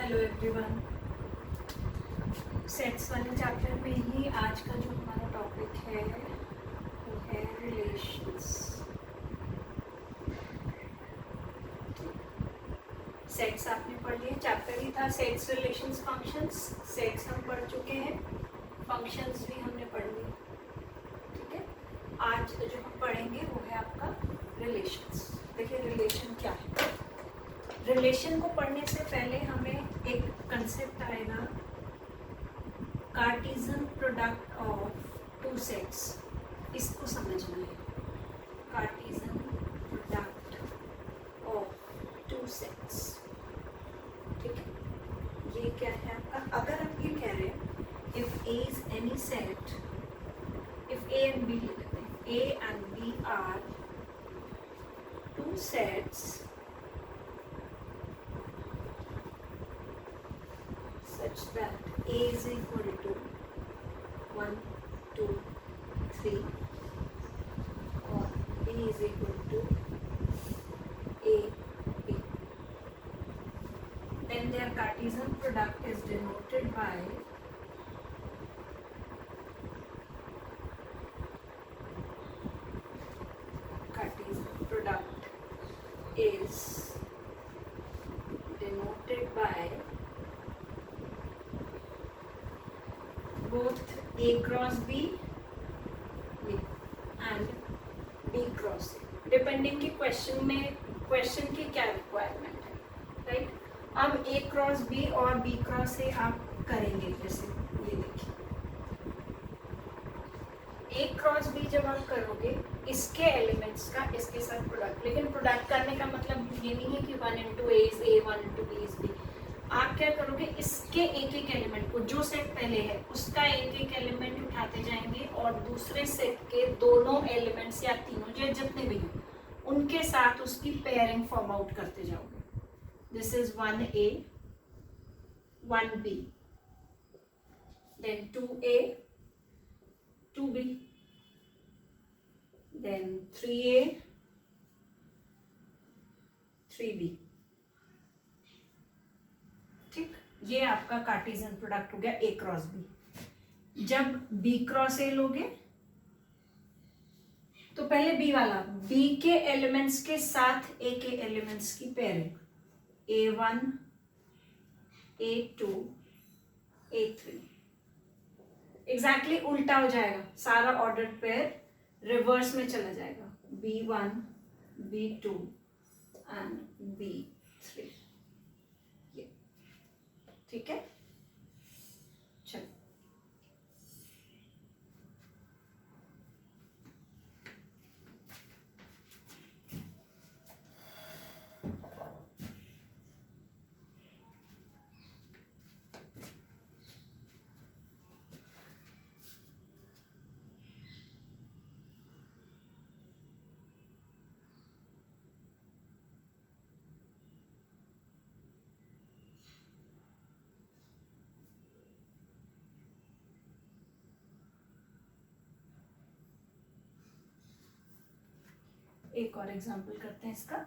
Hello everyone. Sets वाले chapter में ही आज का जो हमारा टॉपिक है वो है रिलेशंस। सेट्स आपने पढ़ लिया, चैप्टर ही था सेट्स, रिलेशंस, फंक्शंस। सेट्स हम पढ़ चुके हैं, फंक्शंस भी हमने पढ़ लिए। ठीक है, आज जो हम पढ़ेंगे वो है आपका रिलेशंस। देखिए रिलेशन क्या है। रिलेशन को पढ़ने से पहले हमें एक कंसेप्ट आएगा, Cartesian product of two sets. इसको समझना है, Cartesian product of two sets. ठीक है, ये क्या है आपका। अगर आप ये कह रहे हैं if A is any set, if A and B लिख लेते हैं, A and B are two sets such that A is equal to 1, 2, 3 or B is equal to A, B. Then their Cartesian product is denoted by Cartesian product is denoted by both A cross B and B cross A, depending कि question की क्या requirement है, right. अब A cross B और B cross A आप करेंगे, जैसे ये देखिए A क्रॉस B जब आप करोगे इसके एलिमेंट्स का इसके साथ प्रोडक्ट, लेकिन प्रोडक्ट करने का मतलब ये नहीं है कि 1 into A is A, 1 into B is B। आप क्या करोगे, इसके एक एक एलिमेंट को, जो सेट पहले है उसका एक एक एलिमेंट उठाते जाएंगे और दूसरे सेट के दोनों एलिमेंट्स या तीनों जो जितने भी हैं उनके साथ उसकी पेयरिंग फॉर्म आउट करते जाओगे। This is 1A 1B, then 2A 2B, then 3A 3B। ठीक, ये आपका कार्टेशियन प्रोडक्ट हो गया A क्रॉस B। जब B क्रॉस A लोगे तो पहले B वाला, B के एलिमेंट्स के साथ A के एलिमेंट्स की pairing, A1 A2 A3, exactly उल्टा हो जाएगा, सारा ऑर्डर पेयर रिवर्स में चला जाएगा, B1 B2 एंड B3। ठीक है, चलो एक और एग्जांपल करते हैं इसका।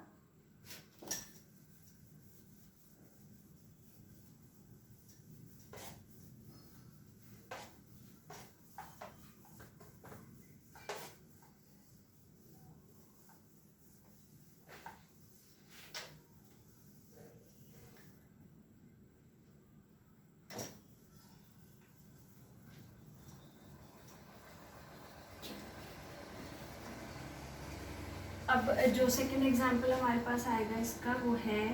अब जो सेकंड एग्जांपल हमारे पास आएगा इसका वो है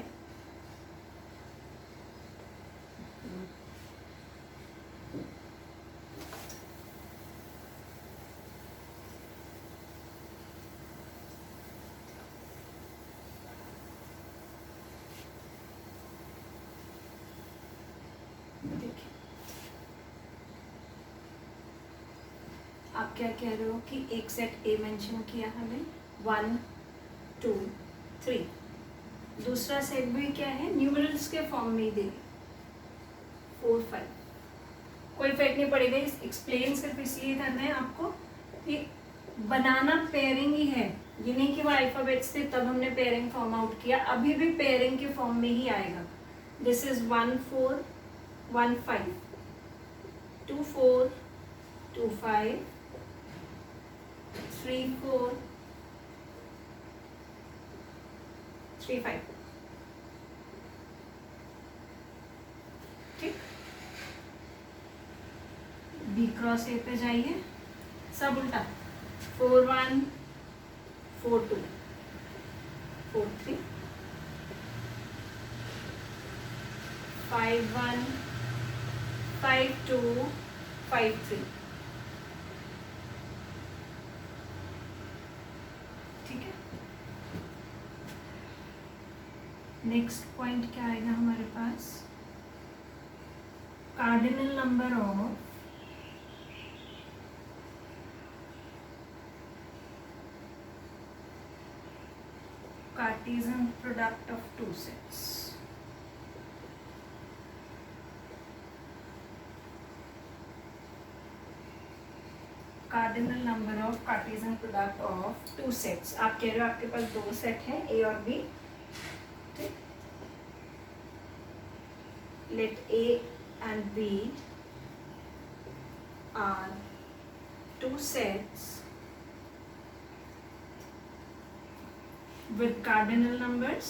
देखिए, आप क्या कह रहे हो कि एक सेट A मेंशन किया हमें 1 2 3, दूसरा सेट भी क्या है, न्यूमरल्स के फॉर्म में ही देंगे 4 5। कोई इफेक्ट नहीं पड़ेगा, एक्सप्लेन सिर्फ इसलिए करना है आपको कि बनाना पेयरिंग ही है, ये नहीं कि वो अल्फाबेट्स थे तब हमने पेयरिंग फॉर्म आउट किया, अभी भी पेयरिंग के फॉर्म में ही आएगा। This is 1 4 1 5, 2 4 2 5, 3 4 3 5। ठीक, बी क्रॉस ए पे जाइए, सब उल्टा, 4 1 4 2 4 3, 5 1 5 2 5 3। ठीक है, नेक्स्ट पॉइंट क्या आएगा हमारे पास, cardinal number of Cartesian product of two sets। Cardinal number of Cartesian product of two sets. आप कह रहे हो आपके पास दो सेट है ए और बी, ठीक, let A and B are two sets with cardinal numbers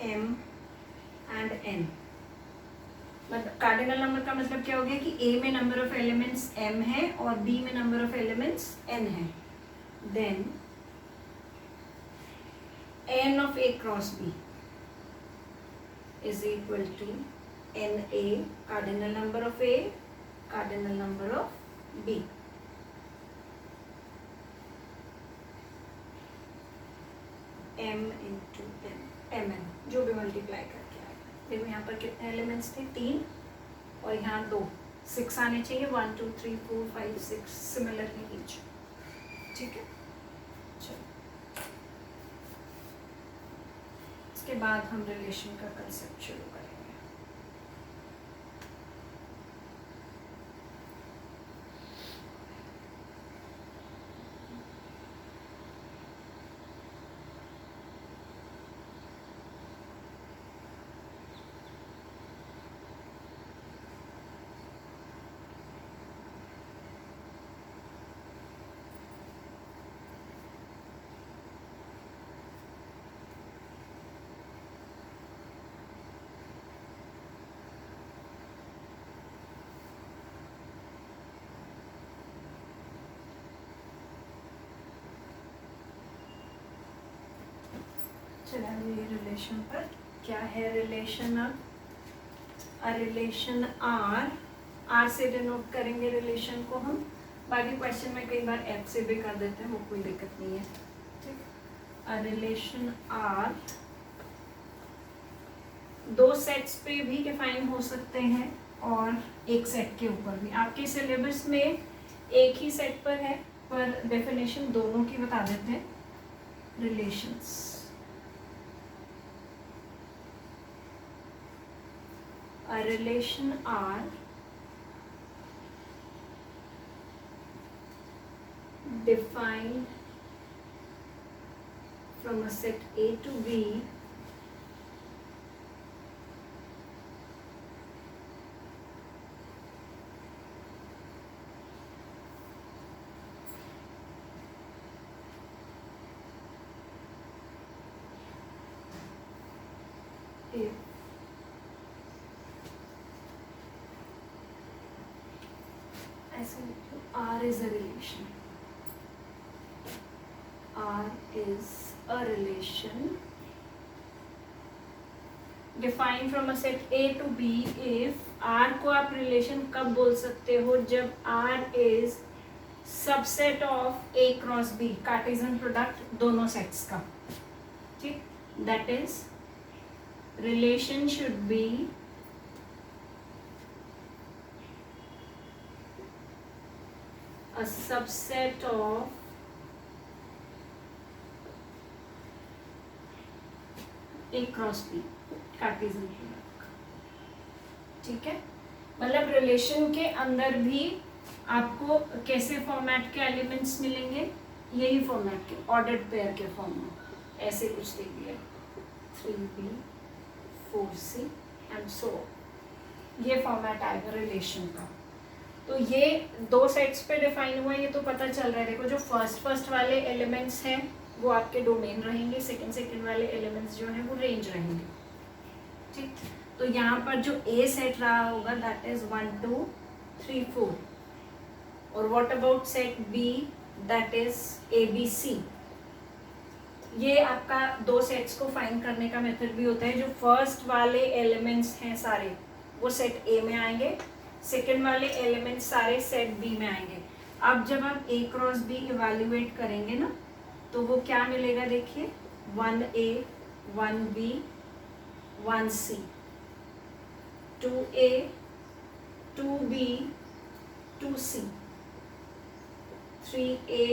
m and n। मतलब कार्डिनल नंबर का मतलब क्या हो गया कि a में नंबर ऑफ एलिमेंट्स m है और b में नंबर ऑफ एलिमेंट्स n है, then n of a cross b is equal to na, cardinal number of a, cardinal number of b। m into M N, जो भी multiply करके आएगा। देखो यहाँ पर कितने एलिमेंट्स थे, 3, और यहाँ 2, 6 आने चाहिए, 1 2 3 4 5 6 सिमिलरली ईच। ठीक है, चलो इसके बाद हम रिलेशन का कंसेप्ट शुरू करेंगे। चलिए रिलेशन पर क्या है, रिलेशन अब रिलेशन आर से डिनोट करेंगे रिलेशन को हम। बाकी क्वेश्चन में कई बार एफ से भी कर देते हैं, वो कोई दिक्कत नहीं है। ठीक, रिलेशन आर दो सेट्स पे भी डिफाइन हो सकते हैं और एक सेट के ऊपर भी। आपके सिलेबस में एक ही सेट पर है, पर डेफिनेशन दोनों की बता देते हैं। Relations a relation R defined from a set A to B if R is a relation. R is a relation defined from a set A to B if R को आप relation कब बोल सकते हो, जब R is subset of A cross B, Cartesian product दोनों sets का। ठीक, that is relation should be a subset of A cross B, Cartesian product. ठीक है, मतलब रिलेशन के अंदर भी आपको कैसे फॉर्मेट के एलिमेंट्स मिलेंगे, यही फॉर्मेट के ऑर्डर्ड पेयर के फॉर्म में ऐसे कुछ दे दिया 3b 4c एंड सो ये फॉर्मेट आएगा रिलेशन का। तो ये दो सेट्स पे डिफाइन हुआ है, ये तो पता चल रहा है। देखो जो फर्स्ट वाले एलिमेंट्स हैं वो आपके डोमेन रहेंगे, सेकंड वाले एलिमेंट्स जो हैं वो रेंज रहेंगे, ठीक। तो यहाँ पर जो ए सेट रहा होगा दैट इज 1 2 3 4 और what about set B that is ABC। ये आपका दो सेट्स को फाइंड करने का मेथड भी होता है। जो फर्स्ट वाले एलिमेंट्स हैं सारे वो सेट ए में आएंगे, सेकंड वाले एलिमेंट्स सारे सेट बी में आएंगे। अब जब आप A क्रॉस B इवेल्युएट करेंगे ना तो वो क्या मिलेगा, देखिए 1A 1B 1C 2A 2B 2C 3A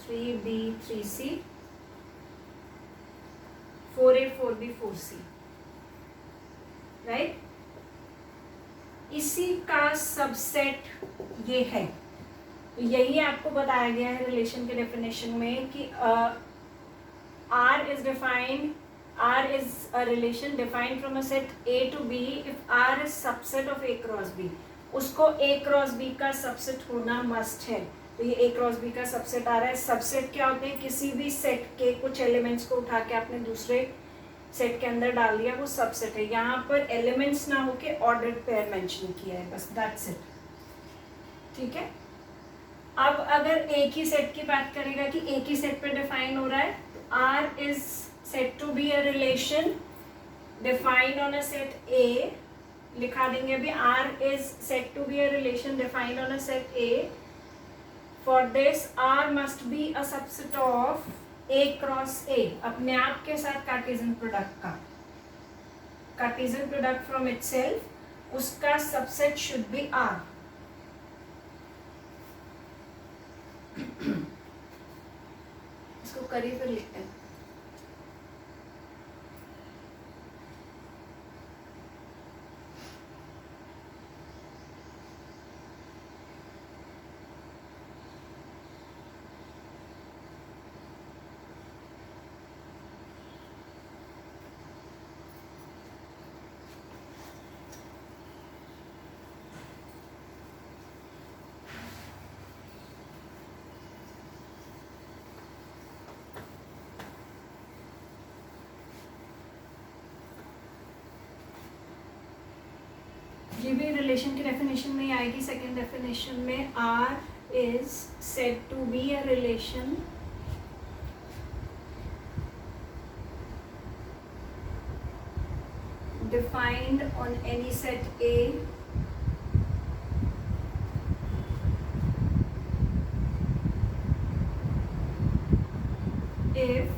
3B 3C 4A 4B 4C, right. इसी का सबसेट ये है। तो यही आपको बताया गया है रिलेशन के डेफिनेशन में कि R is defined, R is a relation defined from a set A to B if R is subset of A cross B। उसको A cross B का सबसेट होना मस्ट है। तो ये A cross B का subset आ रहा है। Subset क्या होते हैं, किसी भी सेट के कुछ एलिमेंट्स को उठा के आपने दूसरे सेट के अंदर डाल दिया, वो सबसेट है। यहाँ पर एलिमेंट्स ना होके ऑर्डर्ड पेयर मेंशन किया है, बस दैट्स इट, ठीक है। अब अगर एक ही सेट की बात करेगा कि एक ही सेट पे डिफाइन हो रहा है, R is said to be a relation defined on a set A, लिखा देंगे अभी R is said to be a relation defined on a set A. For this R must be a subset of A cross A, अपने आप के साथ Cartesian product का, Cartesian product from itself, उसका subset should be R। इसको करिए फिर लिखते हैं। ये भी रिलेशन की डेफिनेशन में आएगी। सेकंड डेफिनेशन में R is said to be a relation defined on any set A if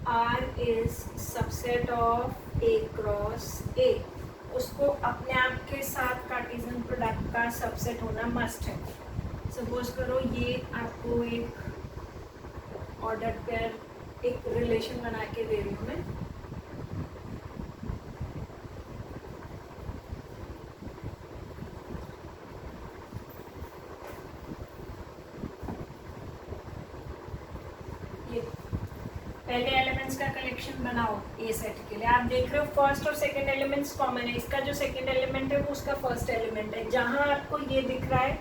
R is subset of A cross A। उसको अपने आप के साथ कार्टेशियन प्रोडक्ट का सबसेट होना मस्ट है। सपोज करो ये आपको एक ऑर्डर्ड पेयर एक रिलेशन बना के दे रही हूँ मैं, पहले एलिमेंट्स का कलेक्शन बनाओ ए सेट के लिए। आप देख रहे हो फर्स्ट और सेकंड एलिमेंट्स कॉमन है, इसका जो सेकंड एलिमेंट है वो उसका फर्स्ट एलिमेंट है। जहां आपको ये दिख रहा है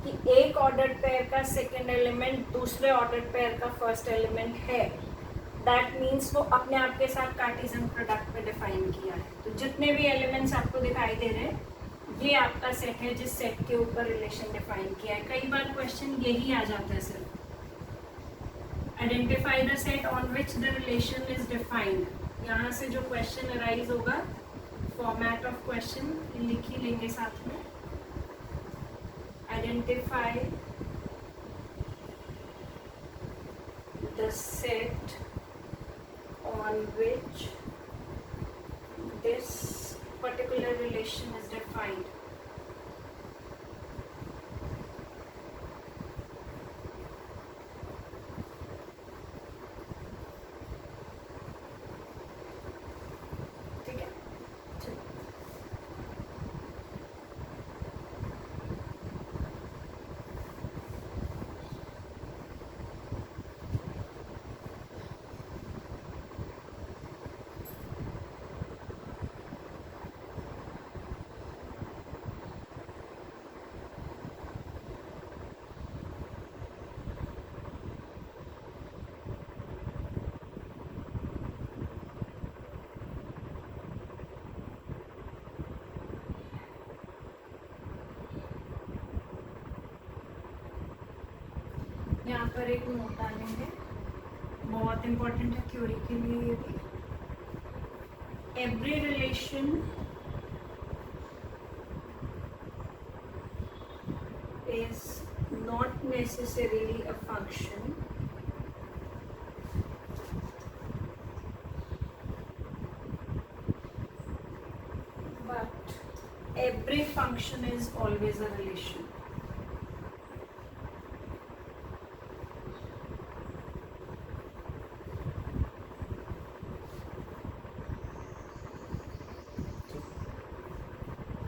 कि एक ऑर्डर्ड पेयर का सेकंड एलिमेंट दूसरे ऑर्डर्ड पेयर का फर्स्ट एलिमेंट है, दैट मीन्स वो अपने आप के साथ कार्टेशियन प्रोडक्ट पे डिफाइन किया है। तो जितने भी एलिमेंट्स आपको दिखाई दे रहे हैं ये आपका सेट है जिस सेट के ऊपर रिलेशन डिफाइन किया है। कई बार क्वेश्चन यही आ जाता है सिर्फ, identify the set on which the relation is defined. यहाँ से जो क्वेश्चन अराइज होगा, फॉर्मेट ऑफ क्वेश्चन लिख ही लेंगे साथ में। Identify the set on which this particular relation is defined. पर एक नोट डालेंगे, बहुत इंपॉर्टेंट है थ्योरी के लिए ये भी। Every relation is not necessarily a function, but every function is always a relation.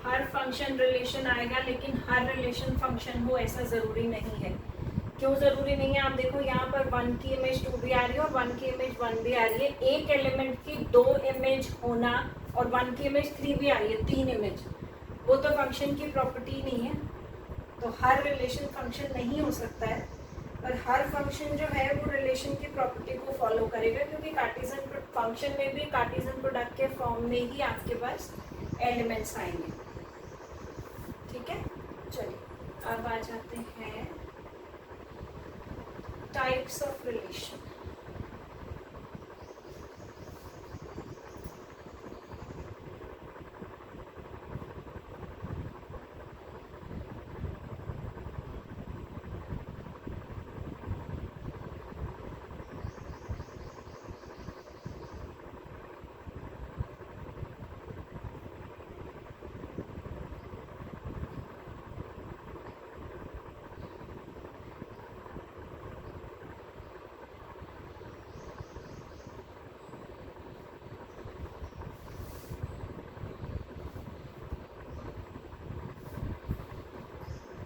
Her function relation आएगा, लेकिन हर रिलेशन फंक्शन हो ऐसा ज़रूरी नहीं है। क्यों ज़रूरी नहीं है? आप देखो यहाँ पर 1 की इमेज 2 भी आ रही है और 1 की इमेज 1 भी आ रही है। एक एलिमेंट की 2 इमेज होना और 1 की इमेज 3 भी आ रही है, 3 इमेज, वो तो फंक्शन की प्रॉपर्टी नहीं है। तो हर रिलेशन फंक्शन नहीं हो सकता है, और हर फंक्शन जो है वो रिलेशन की प्रॉपर्टी को फॉलो करेगा, क्योंकि कार्टेशियन फंक्शन में भी कार्टेशियन प्रोडक्ट के फॉर्म में ही आपके पास एलिमेंट्स आएंगे। ठीक है, चलिए अब आ जाते हैं types of relation.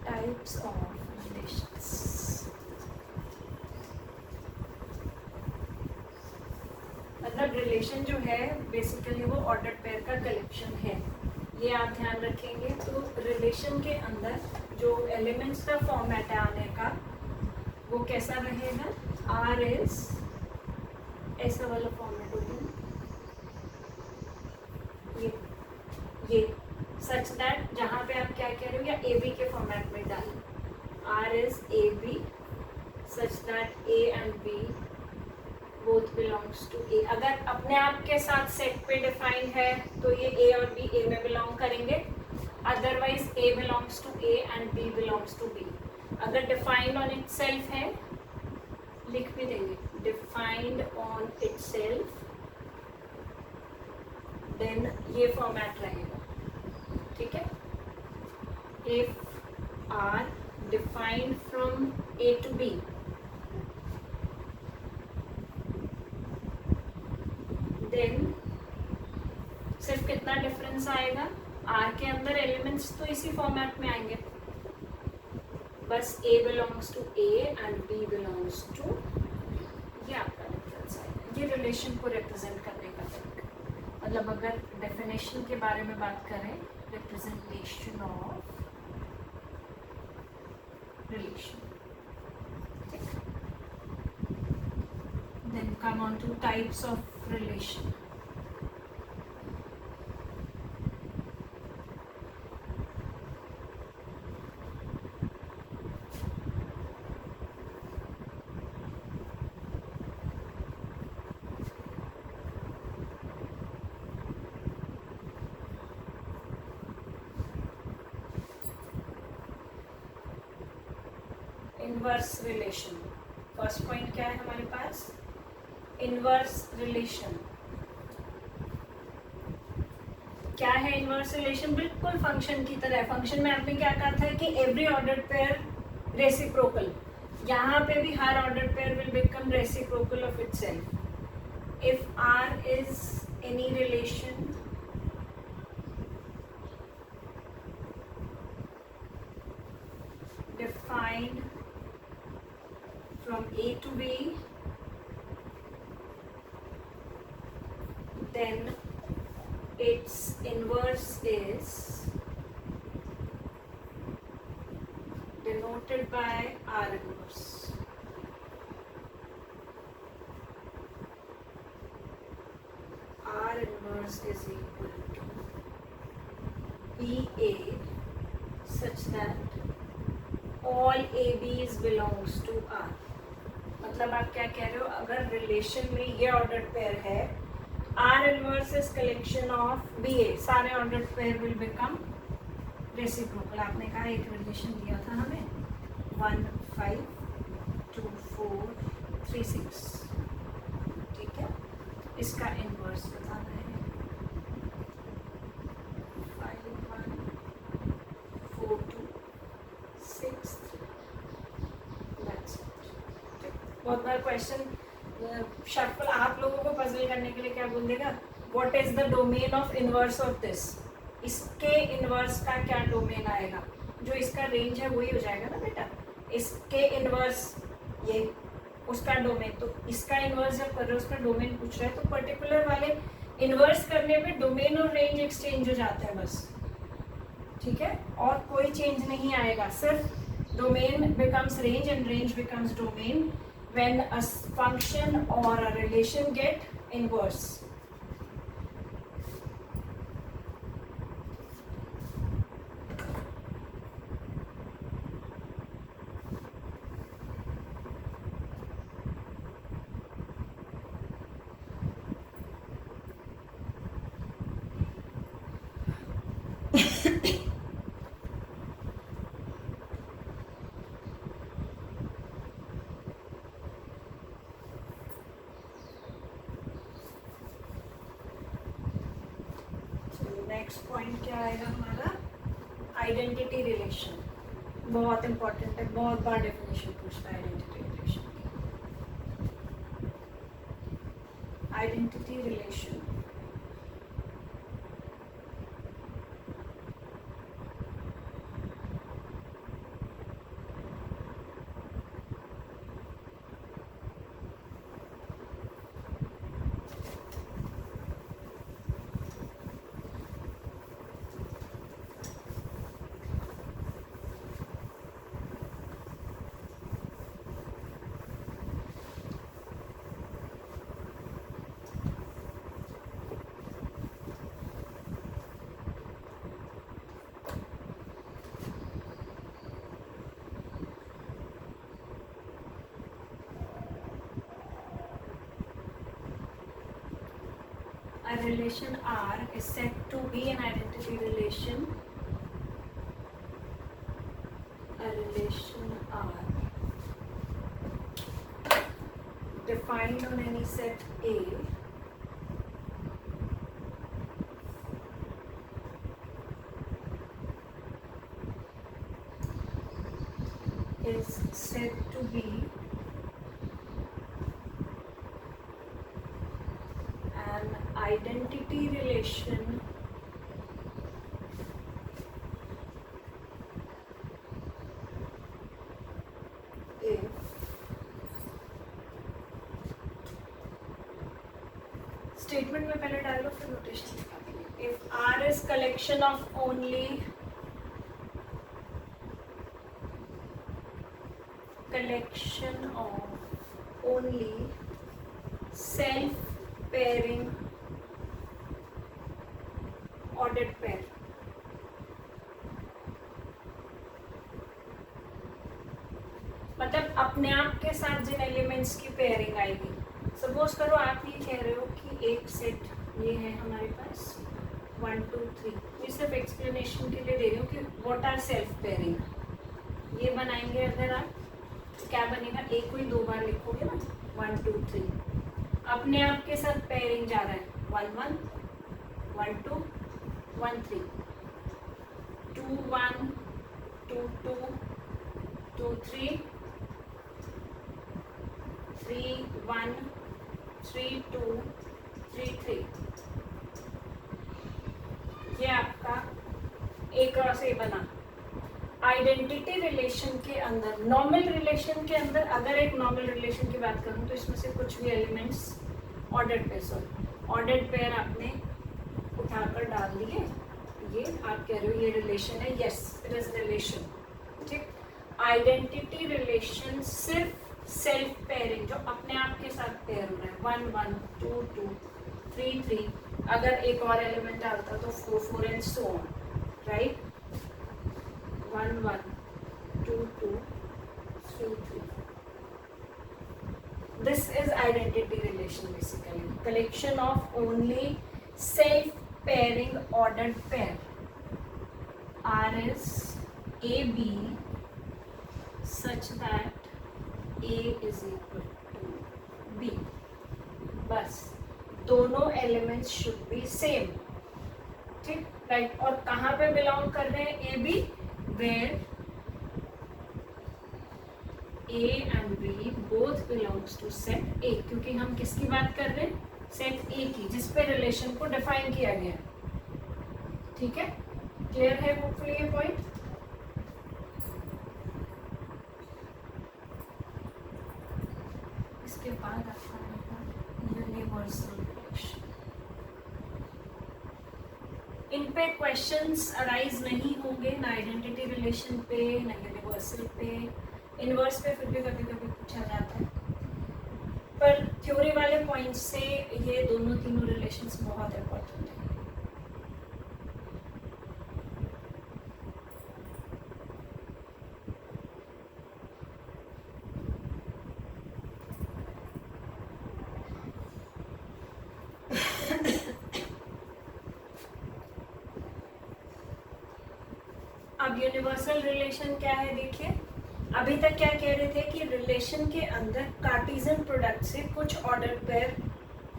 Types of relations. मतलब रिलेशन जो है बेसिकली वो ऑर्डर्ड पेयर का कलेक्शन है, ये आप ध्यान रखेंगे। तो रिलेशन के अंदर जो एलिमेंट्स का फॉर्मेट है आने का, वो कैसा रहेगा? आर इज ऐसा वाला फॉर्मेट होगा, ये सच दैट जहाँ पे आप क्या कह रहे हो, या ए बी के फॉर्मेट में डालें, R is A B such that A and B both belongs to A. अगर अपने आप के साथ सेट पे डिफाइन है तो ये ए और बी ए में बिलोंग करेंगे, otherwise A belongs to A and B belongs to B. अगर डिफाइंड ऑन इटसेल्फ है, लिख भी देंगे, डिफाइंड ऑन इटसेल्फ, देन ये फॉर्मेट रहेगा। ठीक है, if R defined from A to B, then सिर्फ कितना डिफरेंस आएगा? आर के अंदर एलिमेंट्स तो इसी फॉर्मेट में आएंगे, बस A belongs to A and B belongs to, ये आपका डिफरेंस आएगा। ये रिलेशन को रिप्रेजेंट करने का तरीका। मतलब अगर डेफिनेशन के बारे में बात करें, representation of relation. Then come on two types of relation. Inverse relation, first point क्या है हमारे पास? Inverse relation. क्या है इनवर्स रिलेशन? बिल्कुल फंक्शन की तरह। फंक्शन में आपने क्या कहा था कि एवरी ऑर्डर्ड पेयर रेसिप्रोकल, यहाँ पे भी हर ordered pair will become reciprocal of itself. If R is any relation defined from A to B, then its inverse is denoted by R inverse. R inverse is equal to BA such that all ABs belongs to R. मतलब आप क्या कह रहे हो, अगर relation में ये ordered pair है, R inverse is collection of B A, सारे ordered pair will become reciprocal. आपने कहा एक रिलेशन दिया था हमें 1 5 2 4 3 6, ठीक है, इसका इनवर्स बताना है 5 1 4 2 6 3। बहुत बार क्वेश्चन शफल आप लोगों को पजल करने के लिए क्या बोल देगा, what is the domain of inverse of this, इसके इनवर्स का क्या डोमेन आएगा, जो इसका रेंज है वही हो जाएगा ना बेटा, इसके इनवर्स ये उसका डोमेन, तो इसका इनवर्स जब कर रहे हो उसका डोमेन पूछ रहा है, तो पर्टिकुलर वाले इनवर्स करने पे डोमेन और रेंज एक्सचेंज हो जाता है बस, ठीक है, और कोई चेंज नहीं आएगा, सिर्फ domain becomes range and range becomes domain when a function or a relation get inverse. Next point क्या आएगा हमारा, आइडेंटिटी रिलेशन, बहुत इंपॉर्टेंट है, बहुत बार डेफिनेशन पूछता है आइडेंटिटी रिलेशन की। Identity relation a relation R is said to be an identity relation. A relation R defined on any set A is said to be an identity relation if statement में पहले डाल लो फिर notation लिखा देंगे। If R is collection of only self pairing ordered pair, मतलब अपने आप के साथ जिन एलिमेंट्स की पेयरिंग आएगी। सपोज करो आप ये कह रहे हो कि एक सेट ये है हमारे पास 1 2 3, ये सिर्फ एक्सप्लेनेशन के लिए दे रही हूँ कि व्हाट आर सेल्फ पेयरिंग, ये बनाएंगे अगर आप तो क्या बनेगा, एक को ही 2 बार लिखोगे ना 1 2 3, अपने आप के साथ पेयरिंग जा रहा है 1 1 1 2 1 3 2 1 2 2 2 3 3 1 3 2 3 3, ये आपका एक और से बना। आइडेंटिटी रिलेशन के अंदर, नॉर्मल रिलेशन के अंदर, अगर एक नॉर्मल रिलेशन की बात करूं तो इसमें से कुछ भी elements ordered pair, ordered pair आपने उठाकर डाल दिए, ये आप कह रहे हो ये रिलेशन है, यस इट इज रिलेशन, ठीक। आइडेंटिटी रिलेशन सिर्फ सेल्फ पेयरिंग, जो अपने आप के साथ पेयर हो रहा है 1 1 2 2 3 3, अगर एक और एलिमेंट डालता तो 4 4 and so on, right, 1 1 2 2 3 3, This is identity relation basically. Collection of only self-pairing ordered pair. R is AB such that A is equal to B. बस दोनों एलिमेंट्स शुड बी सेम. ठीक, राइट. और कहाँ पे belong कर रहे हैं A B? Where A and B both belongs to set A. क्योंकि हम किसकी बात कर रहे हैं? सेट ए की, जिस पे रिलेशन को डिफाइन किया गया है. ठीक है, क्लियर है होपफुली ये पॉइंट. इसके बाद आपका यूनिवर्सल रिलेशन. इन पे क्वेश्चंस अराइज नहीं होंगे, ना आइडेंटिटी रिलेशन पे ना यूनिवर्सल पे. इनवर्स पे फिर भी कभी कभी पूछा जाता है, पर थ्योरी वाले पॉइंट से ये दोनों तीनों रिलेशंस बहुत इंपॉर्टेंट है. अब यूनिवर्सल रिलेशन क्या है देखिए. अभी तक क्या कह रहे थे कि रिलेशन के अंदर कार्टेशियन प्रोडक्ट से कुछ ऑर्डर पेयर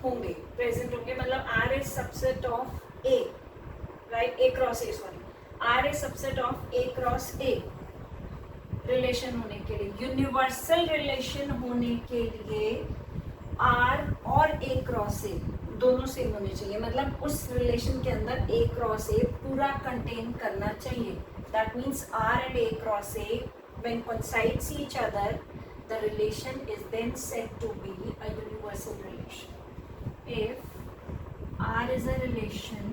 होंगे, प्रेजेंट होंगे. मतलब R is subset of A, right. A cross A, sorry, R is subset of A cross A. Relation होने के लिए, यूनिवर्सल रिलेशन होने के लिए आर और ए क्रॉस ए दोनों सेम होने चाहिए. मतलब उस रिलेशन के अंदर ए क्रॉस ए पूरा कंटेन करना चाहिए. That means R and A cross A when coincides each other, the relation is then said to be a universal relation. If R is a relation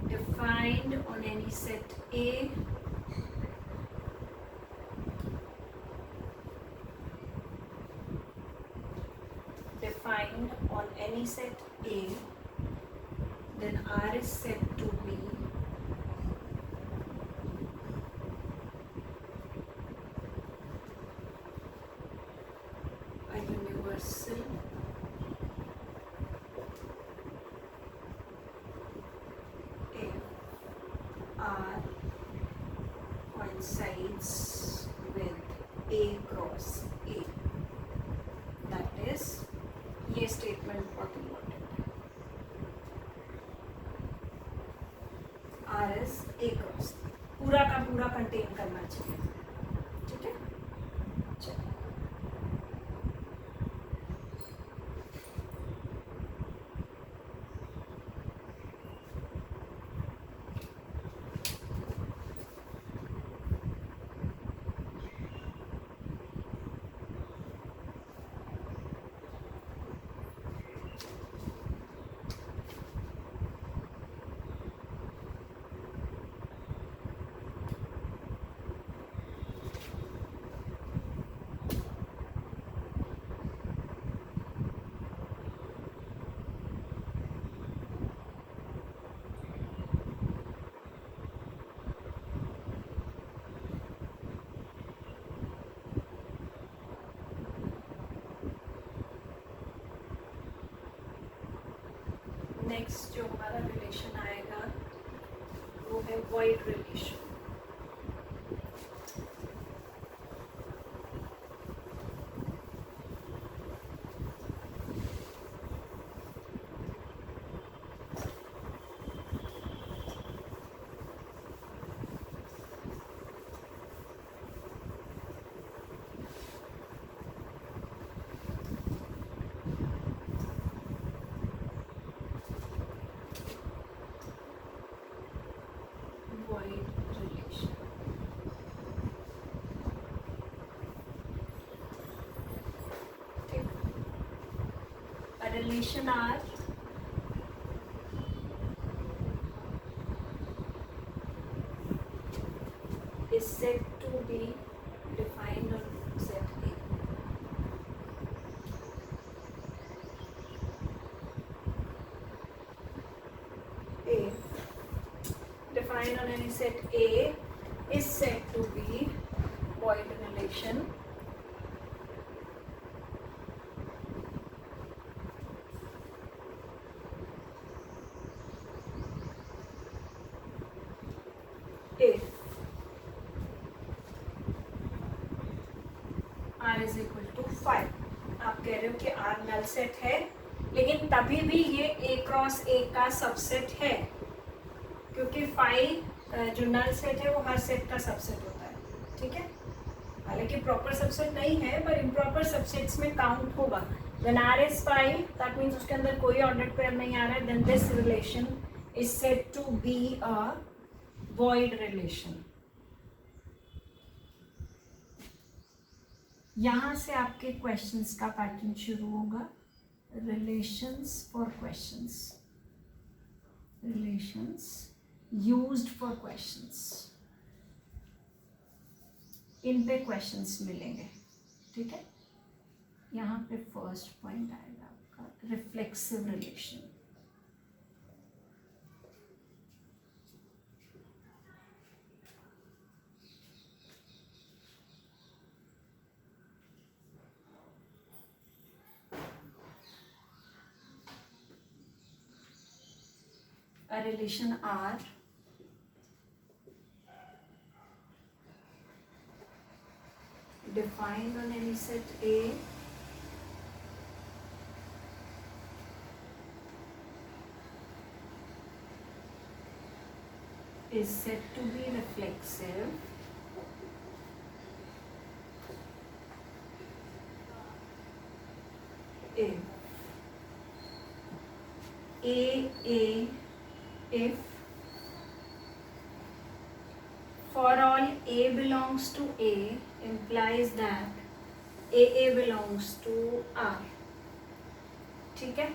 defined on any set A then R is said to be universal if R coincides with A cross A. That is, ये statement बहुत important है. R is A cross, पूरा का पूरा contain करना चाहिए. ठीक है, चलिए. नेक्स्ट जो हमारा रिलेशन आएगा वो है void relation. Relation R is said to be defined on set A. Defined on any set A is said to be void relation. Relation if R is equal to 5. आप कह रहे हो कि R नल सेट है, लेकिन तभी भी ये A क्रॉस A का सबसेट है, क्योंकि 5 जो नल सेट है वो हर सेट का सबसेट होता है, ठीक है। हालांकि प्रॉपर सबसेट नहीं है, पर इम्प्रॉपर सबसेट्स में काउंट होगा। When R is 5, that means उसके अंदर कोई ऑर्डर्ड पेयर नहीं आ रहा है, then this relation is said to be a void relation. यहाँ से आपके क्वेश्चंस का पैटर्न शुरू होगा। Relations for questions, relations used for questions, इन पे क्वेश्चंस मिलेंगे, ठीक है। यहाँ पे फर्स्ट पॉइंट आएगा आपका reflexive relation. A relation R defined on any set A is said to be reflexive if if for all A belongs to A implies that AA belongs to R, ठीक है।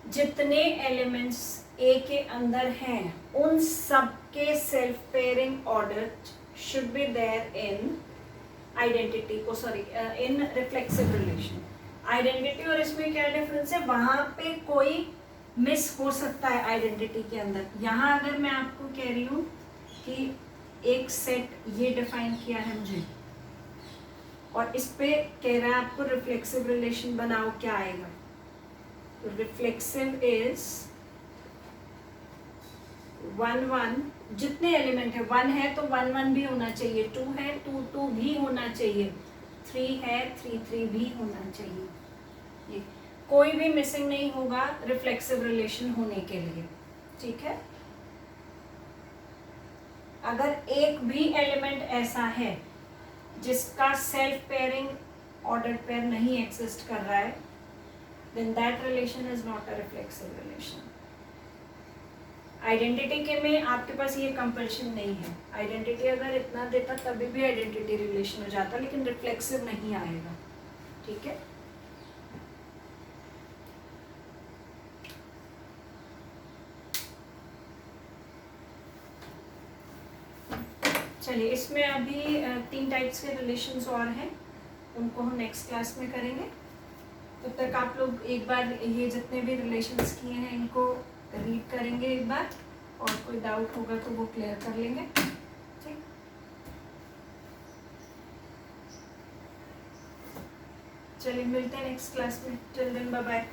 जितने elements A के अंदर हैं उन सब के self pairing order should be there in identity, in reflexive relation. Identity और इसमें क्या डिफरेंस है, वहां पे कोई मिस हो सकता है आइडेंटिटी के अंदर। यहाँ अगर मैं आपको कह रही हूँ कि एक सेट ये डिफाइन किया है मुझे, और इस पे कह रहा है आपको रिफ्लेक्सिव रिलेशन बनाओ, क्या आएगा? रिफ्लेक्सिव इज 1 1, जितने एलिमेंट है 1 है तो 1 1 भी होना चाहिए, 2 है 2 2 भी होना चाहिए, 3 है 3 3 भी होना चाहिए। ये कोई भी मिसिंग नहीं होगा रिफ्लेक्सिव रिलेशन होने के लिए, ठीक है। अगर एक भी एलिमेंट ऐसा है जिसका सेल्फ पेयरिंग ऑर्डर पेयर नहीं एग्जिस्ट कर रहा है, then that relation is not a reflexive relation. Identity के में आपके पास ये कंपल्शन नहीं है, आइडेंटिटी अगर इतना देता तभी भी आइडेंटिटी रिलेशन हो जाता, लेकिन रिफ्लेक्सिव नहीं आएगा, ठीक है। चलिए, इसमें अभी 3 टाइप्स के रिलेशंस और हैं, उनको हम नेक्स्ट क्लास में करेंगे। तब तक आप लोग एक बार ये जितने भी रिलेशंस किए हैं इनको रीड करेंगे एक बार, और कोई डाउट होगा तो वो क्लियर कर लेंगे, ठीक। चलिए, मिलते हैं नेक्स्ट क्लास में। Till then bye bye.